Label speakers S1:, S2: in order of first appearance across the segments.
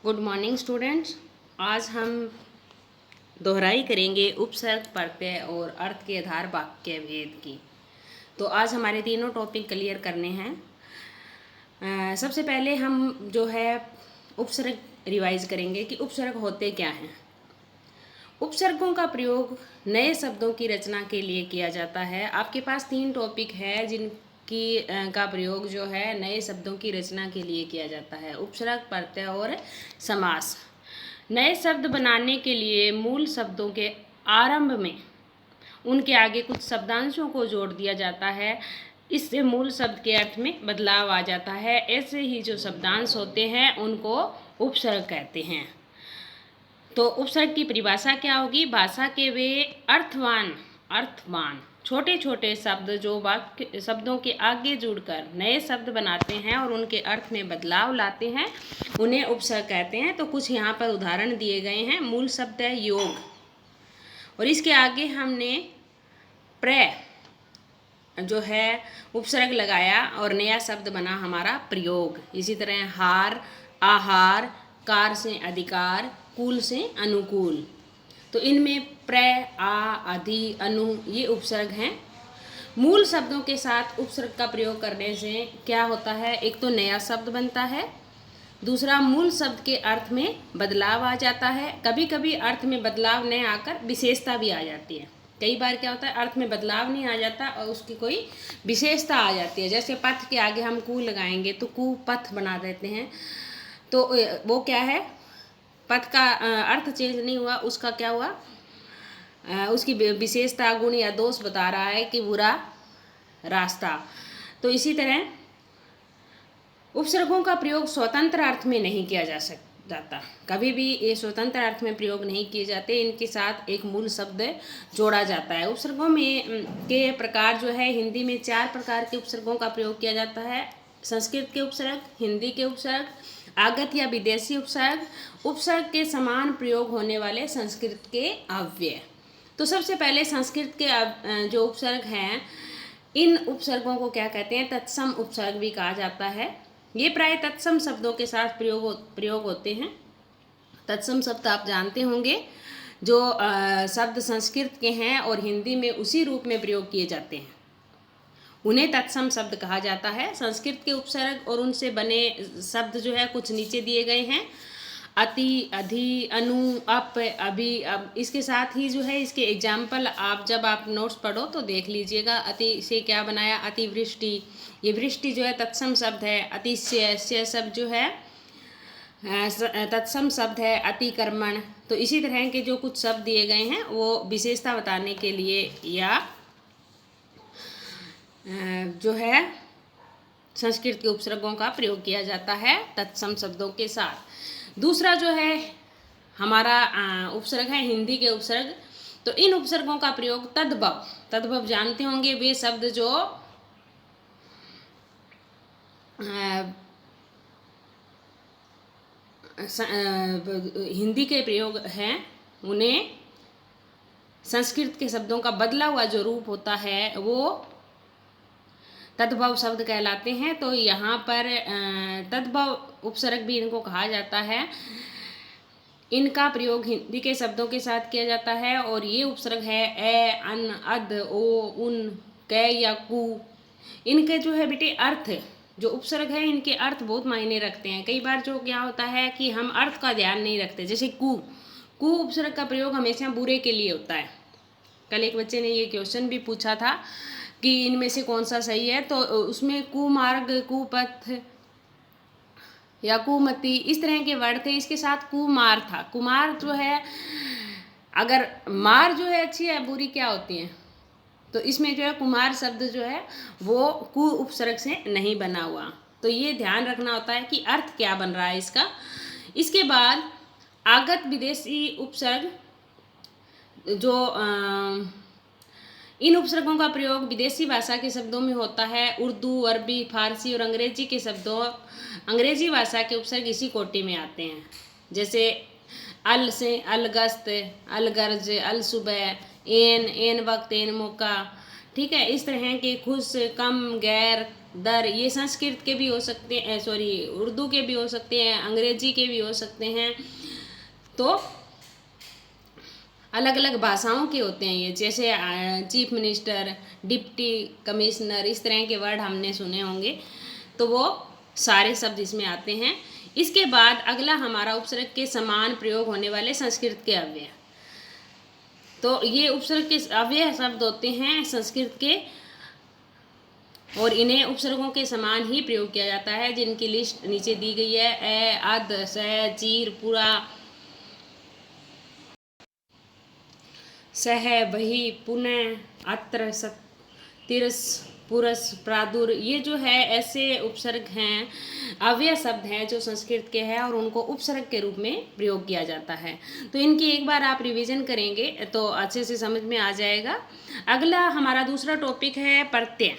S1: Good morning students. आज हम दोहराई करेंगे उपसर्ग, प्रत्यय और अर्थ के आधार वाक्य भेद की। तो आज हमारे तीनों टॉपिक क्लियर करने हैं। सबसे पहले हम जो है उपसर्ग रिवाइज करेंगे कि उपसर्ग होते क्या हैं। उपसर्गों का प्रयोग नए शब्दों की रचना के लिए किया जाता है। आपके पास 3 टॉपिक है जिनकी का प्रयोग जो है नए शब्दों की रचना के लिए किया जाता है। उपसर्ग, प्रत्यय और समास। नए शब्द बनाने के लिए मूल शब्दों के आरंभ में उनके आगे कुछ शब्दांशों को जोड़ दिया जाता है। इससे मूल शब्द के अर्थ में बदलाव आ जाता है। ऐसे ही जो शब्दांश होते हैं उनको उपसर्ग कहते हैं। तो उपसर्ग की परिभाषा क्या होगी? भाषा के वे अर्थवान छोटे छोटे शब्द जो वाक्य शब्दों के आगे जुड़कर नए शब्द बनाते हैं और उनके अर्थ में बदलाव लाते हैं, उन्हें उपसर्ग कहते हैं। तो कुछ यहाँ पर उदाहरण दिए गए हैं। मूल शब्द है योग और इसके आगे हमने जो है उपसर्ग लगाया और नया शब्द बना हमारा प्रयोग। इसी तरह हार, आहार, कार से अधिकार, कुल से अनुकूल। तो इनमें अधि, अनु ये उपसर्ग हैं। मूल शब्दों के साथ उपसर्ग का प्रयोग करने से क्या होता है? एक तो नया शब्द बनता है, दूसरा मूल शब्द के अर्थ में बदलाव आ जाता है। कभी कभी अर्थ में बदलाव नहीं आकर विशेषता भी आ जाती है। कई बार क्या होता है, अर्थ में बदलाव नहीं आ जाता और उसकी कोई विशेषता आ जाती है। जैसे पथ के आगे हम कु लगाएंगे तो कु पथ बना देते हैं। तो वो क्या है, पथ का अर्थ चेंज नहीं हुआ, उसका क्या हुआ, उसकी विशेषता, गुण या दोष बता रहा है कि बुरा रास्ता। तो इसी तरह उपसर्गों का प्रयोग स्वतंत्र अर्थ में नहीं किया जाता। कभी भी ये स्वतंत्र अर्थ में प्रयोग नहीं किए जाते। इनके साथ एक मूल शब्द जोड़ा जाता है। उपसर्गों में के प्रकार जो है, हिंदी में 4 प्रकार के उपसर्गों का प्रयोग किया जाता है। संस्कृत के उपसर्ग, हिंदी के उपसर्ग, आगत या विदेशी उपसर्ग, उपसर्ग के समान प्रयोग होने वाले संस्कृत के अव्यय। तो सबसे पहले संस्कृत के जो उपसर्ग हैं, इन उपसर्गों को क्या कहते हैं? तत्सम उपसर्ग भी कहा जाता है। ये प्राय तत्सम शब्दों के साथ प्रयोग होते हैं। तत्सम शब्द आप जानते होंगे, जो शब्द संस्कृत के हैं और हिंदी में उसी रूप में प्रयोग किए जाते हैं, उन्हें तत्सम शब्द कहा जाता है। संस्कृत के उपसर्ग और उनसे बने शब्द जो है कुछ नीचे दिए गए हैं। अति, अधि, अनु, अप, अभि। अब इसके साथ ही जो है इसके एग्जाम्पल जब आप नोट्स पढ़ो तो देख लीजिएगा। अति से क्या बनाया? अतिवृष्टि। ये वृष्टि जो है तत्सम शब्द है। अतिशय शब्द जो है तत्सम शब्द है। अतिक्रमण। तो इसी तरह के जो कुछ शब्द दिए गए हैं वो विशेषता बताने के लिए या जो है संस्कृत के उपसर्गों का प्रयोग किया जाता है तत्सम शब्दों के साथ। दूसरा जो है हमारा उपसर्ग है हिंदी के उपसर्ग। तो इन उपसर्गों का प्रयोग तद्भव जानते होंगे, वे शब्द जो हिंदी के प्रयोग हैं, उन्हें संस्कृत के शब्दों का बदला हुआ जो रूप होता है वो तद्भव शब्द कहलाते हैं। तो यहाँ पर तद्भव उपसर्ग भी इनको कहा जाता है। इनका प्रयोग हिंदी के शब्दों के साथ किया जाता है और ये उपसर्ग है ए, अन, अद, ओ, उन, कै या कु। इनके जो है बेटे अर्थ, जो उपसर्ग है इनके अर्थ बहुत मायने रखते हैं। कई बार जो क्या होता है कि हम अर्थ का ध्यान नहीं रखते। जैसे कु उपसर्ग का प्रयोग हमेशा बुरे के लिए होता है। कल एक बच्चे ने ये क्वेश्चन भी पूछा था कि इनमें से कौन सा सही है, तो उसमें कुमार्ग, कुपथ या कुमति इस तरह के वर्ड थे। इसके साथ कुमार था। कुमार जो है, अगर मार जो है अच्छी है, बुरी क्या होती है, तो इसमें जो है कुमार शब्द जो है वो कु उपसर्ग से नहीं बना हुआ। तो ये ध्यान रखना होता है कि अर्थ क्या बन रहा है इसका। इसके बाद आगत विदेशी उपसर्ग, जो इन उपसर्गों का प्रयोग विदेशी भाषा के शब्दों में होता है। उर्दू, अरबी, फारसी और अंग्रेजी भाषा के उपसर्ग इसी कोटि में आते हैं। जैसे अल से अलगस्त, अलगर्ज, अल सुबह, एन वक्त, एन मौका, ठीक है। इस तरह के खुश, कम, गैर, दर ये संस्कृत के भी हो सकते हैं, उर्दू के भी हो सकते हैं, अंग्रेजी के भी हो सकते हैं। तो अलग अलग भाषाओं के होते हैं ये, जैसे चीफ मिनिस्टर, डिप्टी कमिश्नर, इस तरह के वर्ड हमने सुने होंगे। तो वो सारे शब्द इसमें आते हैं। इसके बाद अगला हमारा उपसर्ग के समान प्रयोग होने वाले संस्कृत के अव्यय। तो ये उपसर्ग के अव्यय शब्द होते हैं संस्कृत के, और इन्हें उपसर्गों के समान ही प्रयोग किया जाता है, जिनकी लिस्ट नीचे दी गई है। ए, अद, से, चीर, पूरा, सह, वही, पुनः, अत्र, तिरस, पुरस, प्रादुर, ये जो है ऐसे उपसर्ग हैं, अव्यय शब्द हैं जो संस्कृत के हैं और उनको उपसर्ग के रूप में प्रयोग किया जाता है। तो इनकी एक बार आप रिवीजन करेंगे तो अच्छे से समझ में आ जाएगा। अगला हमारा दूसरा टॉपिक है प्रत्यय।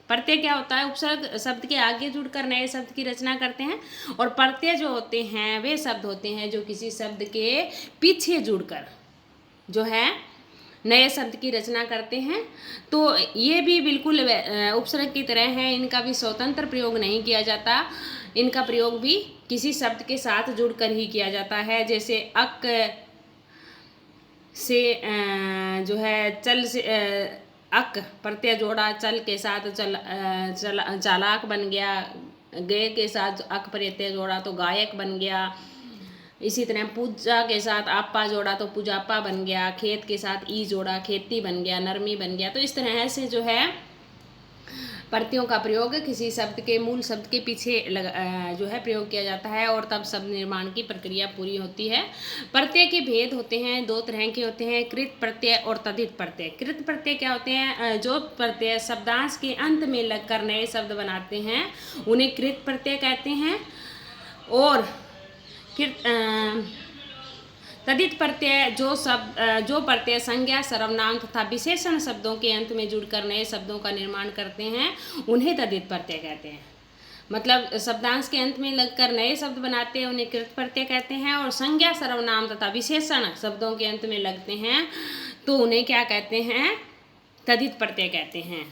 S1: प्रत्यय क्या होता है? उपसर्ग शब्द के आगे जुड़कर नए शब्द की रचना करते हैं, और प्रत्यय जो होते हैं वे शब्द होते हैं जो किसी शब्द के पीछे जुड़कर जो है नए शब्द की रचना करते हैं। तो ये भी बिल्कुल उपसर्ग की तरह है, इनका भी स्वतंत्र प्रयोग नहीं किया जाता, इनका प्रयोग भी किसी शब्द के साथ जुड़कर ही किया जाता है। जैसे अक से जो है चल से अक प्रत्यय जोड़ा, चल के साथ चालाक बन गया, गए के साथ अक प्रत्यय जोड़ा तो गायक बन गया। इसी तरह पूजा के साथ आपा जोड़ा तो पूजापा बन गया, खेत के साथ ई जोड़ा खेती बन गया, नरमी बन गया। तो इस तरह से जो है प्रत्ययों का प्रयोग किसी शब्द के मूल शब्द के पीछे जो है प्रयोग किया जाता है, और तब शब्द निर्माण की प्रक्रिया पूरी होती है। प्रत्यय के भेद होते हैं, दो तरह के होते हैं, कृत प्रत्यय और तद्धित प्रत्यय। कृत प्रत्यय क्या होते हैं? जो प्रत्यय शब्दांश के अंत में लगकर नए शब्द बनाते हैं उन्हें कृत प्रत्यय कहते हैं। और तद्धित प्रत्यय जो प्रत्यय संज्ञा, सर्वनाम तथा विशेषण शब्दों के अंत में जुड़कर नए शब्दों का निर्माण करते हैं उन्हें तद्धित प्रत्यय कहते हैं। मतलब शब्दांश के अंत में लगकर नए शब्द बनाते हैं उन्हें कृत प्रत्यय कहते हैं, और संज्ञा, सर्वनाम तथा विशेषण शब्दों के अंत में लगते हैं तो उन्हें क्या कहते हैं? तद्धित प्रत्यय कहते हैं।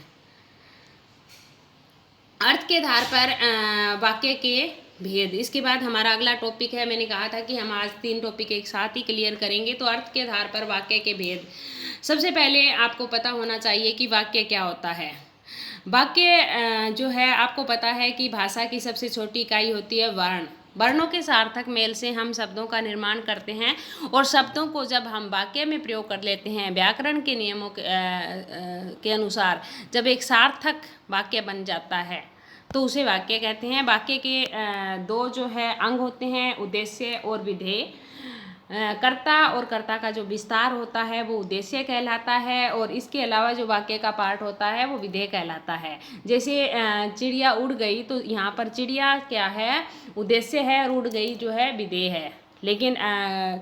S1: अर्थ के आधार पर वाक्य के भेद। इसके बाद हमारा अगला टॉपिक है, मैंने कहा था कि हम आज 3 टॉपिक एक साथ ही क्लियर करेंगे। तो अर्थ के आधार पर वाक्य के भेद। सबसे पहले आपको पता होना चाहिए कि वाक्य क्या होता है। वाक्य जो है आपको पता है कि भाषा की सबसे छोटी इकाई होती है वर्ण। वर्णों के सार्थक मेल से हम शब्दों का निर्माण करते हैं, और शब्दों को जब हम वाक्य में प्रयोग कर लेते हैं व्याकरण के नियमों के अनुसार, जब एक सार्थक वाक्य बन जाता है तो उसे वाक्य कहते हैं। वाक्य के 2 जो है अंग होते हैं, उद्देश्य और विधेय। कर्ता और कर्ता का जो विस्तार होता है वो उद्देश्य कहलाता है, और इसके अलावा जो वाक्य का पार्ट होता है वो विधेय कहलाता है। जैसे चिड़िया उड़ गई, तो यहाँ पर चिड़िया क्या है? उद्देश्य है, और उड़ गई जो है विधेय है। लेकिन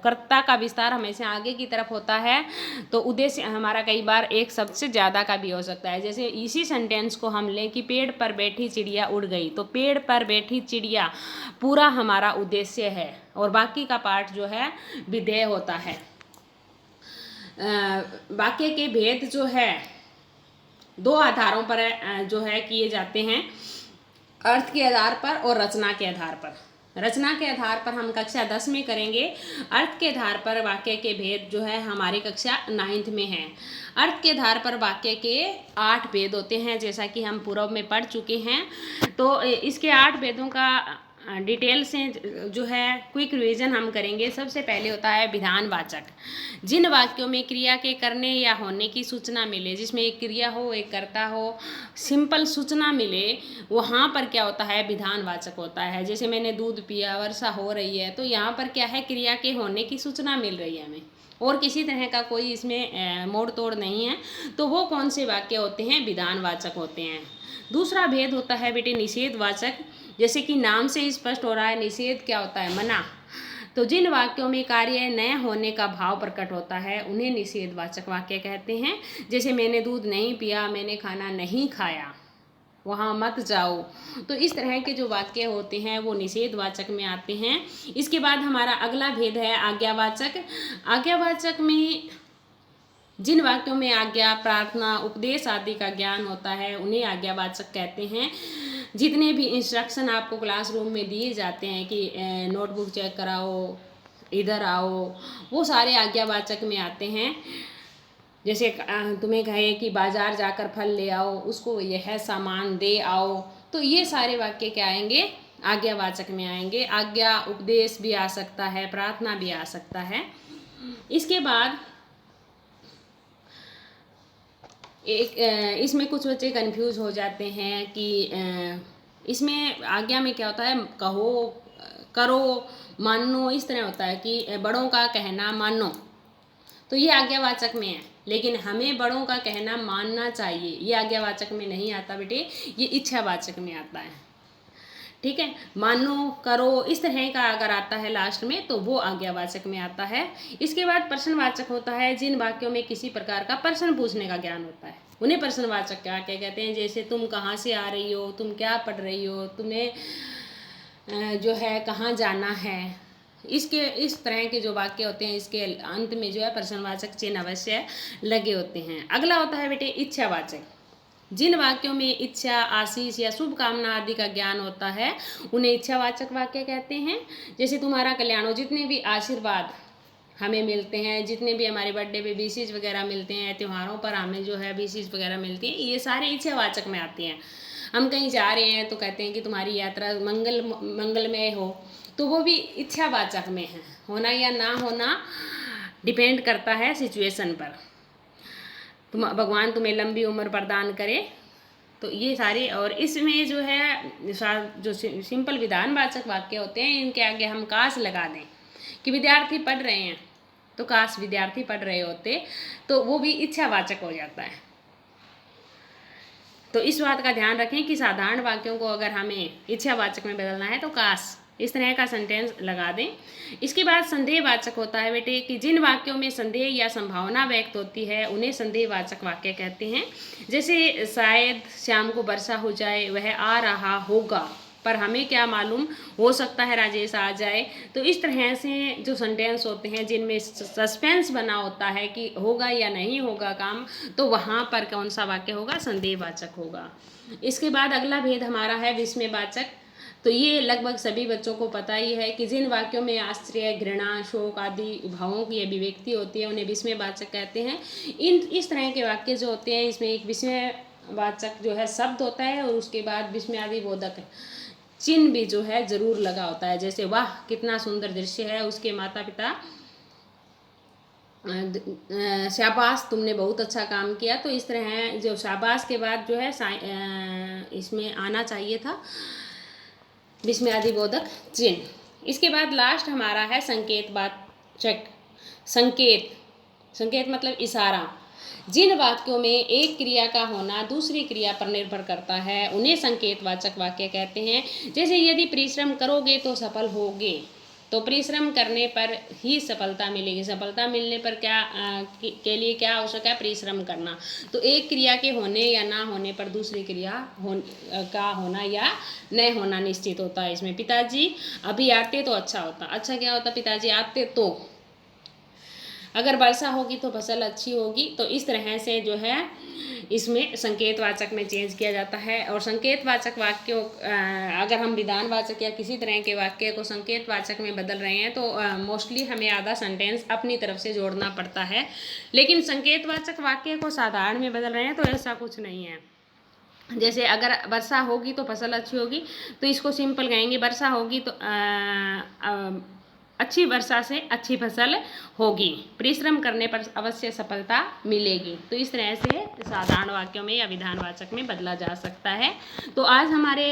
S1: कर्ता का विस्तार हमेशा आगे की तरफ होता है, तो उद्देश्य हमारा कई बार एक शब्द से ज़्यादा का भी हो सकता है। जैसे इसी सेंटेंस को हम लें कि पेड़ पर बैठी चिड़िया उड़ गई, तो पेड़ पर बैठी चिड़िया पूरा हमारा उद्देश्य है, और बाकी का पार्ट जो है विधेय होता है। वाक्य के भेद जो है 2 आधारों पर जो है किए जाते हैं, अर्थ के आधार पर और रचना के आधार पर। रचना के आधार पर हम कक्षा 10 में करेंगे। अर्थ के आधार पर वाक्य के भेद जो है हमारी कक्षा 9th में है। अर्थ के आधार पर वाक्य के 8 भेद होते हैं, जैसा कि हम पूर्व में पढ़ चुके हैं। तो इसके 8 भेदों का डिटेल से जो है क्विक रिवीजन हम करेंगे। सबसे पहले होता है विधानवाचक। जिन वाक्यों में क्रिया के करने या होने की सूचना मिले, जिसमें एक क्रिया हो, एक कर्ता हो, सिंपल सूचना मिले, वहाँ पर क्या होता है? विधानवाचक होता है। जैसे मैंने दूध पिया, वर्षा हो रही है, तो यहाँ पर क्या है? क्रिया के होने की सूचना मिल रही है हमें, और किसी तरह का कोई इसमें मोड़ तोड़ नहीं है। तो वो कौन से वाक्य होते हैं? विधानवाचक होते हैं। दूसरा भेद होता है बेटे निषेधवाचक। जैसे कि नाम से स्पष्ट हो रहा है, निषेध क्या होता है? मना। तो जिन वाक्यों में कार्य न होने का भाव प्रकट होता है उन्हें निषेधवाचक वाक्य कहते हैं। जैसे मैंने दूध नहीं पिया, मैंने खाना नहीं खाया, वहाँ मत जाओ। तो इस तरह के जो वाक्य होते हैं वो निषेधवाचक में आते हैं। इसके बाद हमारा अगला भेद है आज्ञावाचक। आज्ञावाचक में जिन वाक्यों में आज्ञा, प्रार्थना, उपदेश आदि का ज्ञान होता है उन्हें आज्ञावाचक कहते हैं। जितने भी इंस्ट्रक्शन आपको क्लासरूम में दिए जाते हैं कि नोटबुक चेक कराओ, इधर आओ, वो सारे आज्ञावाचक में आते हैं। जैसे तुम्हें कहे कि बाजार जाकर फल ले आओ, उसको यह सामान दे आओ, तो ये सारे वाक्य क्या आएंगे, आज्ञावाचक में आएंगे। आज्ञा, उपदेश भी आ सकता है, प्रार्थना भी आ सकता है। इसके बाद इसमें कुछ बच्चे कंफ्यूज हो जाते हैं कि इसमें आज्ञा में क्या होता है, कहो, करो, मानो, इस तरह होता है कि बड़ों का कहना मानो, तो ये आज्ञावाचक में है। लेकिन हमें बड़ों का कहना मानना चाहिए, ये आज्ञावाचक में नहीं आता बेटे, ये इच्छावाचक में आता है। ठीक है, मानो, करो, इस तरह का अगर आता है लास्ट में तो वो आज्ञावाचक में आता है। इसके बाद प्रश्नवाचक होता है। जिन वाक्यों में किसी प्रकार का प्रश्न पूछने का ज्ञान होता है उन्हें प्रश्नवाचक क्या कहते हैं। जैसे तुम कहाँ से आ रही हो, तुम क्या पढ़ रही हो, तुम्हें जो है कहाँ जाना है, इस तरह के जो वाक्य होते हैं इसके अंत में जो है प्रश्नवाचक चिन्ह अवश्य लगे होते हैं। अगला होता है बेटे इच्छावाचक। जिन वाक्यों में इच्छा, आशीष या शुभ कामना आदि का ज्ञान होता है उन्हें इच्छावाचक वाक्य कहते हैं। जैसे तुम्हारा कल्याण हो, जितने भी आशीर्वाद हमें मिलते हैं, जितने भी हमारे बर्थडे पे विशेष वगैरह मिलते हैं, त्योहारों पर हमें जो है विशेष वगैरह मिलती है, ये सारे इच्छावाचक में आती हैं। हम कहीं जा रहे हैं तो कहते हैं कि तुम्हारी यात्रा मंगलमय हो, तो वो भी इच्छावाचक में है। होना या ना होना डिपेंड करता है सिचुएशन पर। भगवान तुम्हें लंबी उम्र प्रदान करे, तो ये सारे। और इसमें जो है जो सिंपल विधानवाचक वाक्य होते हैं इनके आगे हम काश लगा दें कि विद्यार्थी पढ़ रहे हैं, तो काश विद्यार्थी पढ़ रहे होते, तो वो भी इच्छावाचक हो जाता है। तो इस बात का ध्यान रखें कि साधारण वाक्यों को अगर हमें इच्छावाचक में बदलना है तो काश इस तरह का सेंटेंस लगा दें। इसके बाद संदेहवाचक होता है बेटे कि जिन वाक्यों में संदेह या संभावना व्यक्त होती है उन्हें संदेहवाचक वाक्य कहते हैं। जैसे शायद शाम को वर्षा हो जाए, वह आ रहा होगा, पर हमें क्या मालूम, हो सकता है राजेश आ जाए। तो इस तरह से जो सेंटेंस होते हैं जिनमें सस्पेंस बना होता है कि होगा या नहीं होगा काम, तो वहाँ पर कौन सा वाक्य होगा, संदेहवाचक होगा। इसके बाद अगला भेद हमारा है विस्मयवाचक। तो ये लगभग सभी बच्चों को पता ही है कि जिन वाक्यों में आश्चर्य, घृणा, शोक आदि भावों की अभिव्यक्ति होती है उन्हें विस्मयवाचक कहते हैं। इस तरह के वाक्य जो होते हैं इसमें एक विस्मयवाचक जो है शब्द होता है और उसके बाद विस्मयादि बोधक चिन्ह भी जो है जरूर लगा होता है। जैसे वाह कितना सुंदर दृश्य है, उसके माता पिता शाबाश तुमने बहुत अच्छा काम किया, तो इस तरह है जो शाबाश के बाद जो है इसमें आना चाहिए था विस्मयादि बोधक चिन्ह। इसके बाद लास्ट हमारा है संकेतवाचक। संकेत मतलब इशारा। जिन वाक्यों में एक क्रिया का होना दूसरी क्रिया पर निर्भर करता है उन्हें संकेतवाचक वाक्य कहते हैं। जैसे यदि परिश्रम करोगे तो सफल होगे, तो परिश्रम करने पर ही सफलता मिलेगी। सफलता मिलने पर के लिए क्या आवश्यक है, परिश्रम करना। तो एक क्रिया के होने या ना होने पर दूसरी क्रिया का होना या न होना निश्चित होता है। इसमें पिताजी अभी आते तो अच्छा होता, अच्छा क्या होता, पिताजी आते तो। अगर वर्षा होगी तो फसल अच्छी होगी। तो इस तरह से जो है इसमें संकेतवाचक में चेंज किया जाता है। और संकेतवाचक वाक्यों अगर हम विधानवाचक या किसी तरह के वाक्य को संकेतवाचक में बदल रहे हैं तो मोस्टली हमें आधा सेंटेंस अपनी तरफ से जोड़ना पड़ता है। लेकिन संकेतवाचक वाक्य को साधारण में बदल रहे हैं तो ऐसा कुछ नहीं है। जैसे अगर वर्षा होगी तो फसल अच्छी होगी, तो इसको सिंपल कहेंगे वर्षा होगी तो अच्छी वर्षा से अच्छी फसल होगी, परिश्रम करने पर अवश्य सफलता मिलेगी। तो इस तरह से साधारण वाक्यों में या विधानवाचक में बदला जा सकता है। तो आज हमारे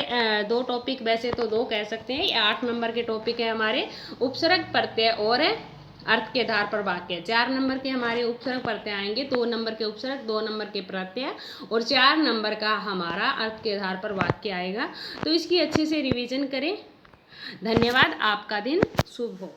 S1: 2 टॉपिक, वैसे तो 2 कह सकते हैं, 8 नंबर के टॉपिक है हमारे उपसर्ग प्रत्यय और अर्थ के आधार पर वाक्य। 4 नंबर के हमारे उपसर्ग प्रत्यय आएंगे, 2 नंबर के उपसर्ग, 2 नंबर के प्रत्यय और 4 नंबर का हमारा अर्थ के आधार पर वाक्य आएगा। तो इसकी अच्छे से रिवीजन करें। धन्यवाद। आपका दिन शुभ हो।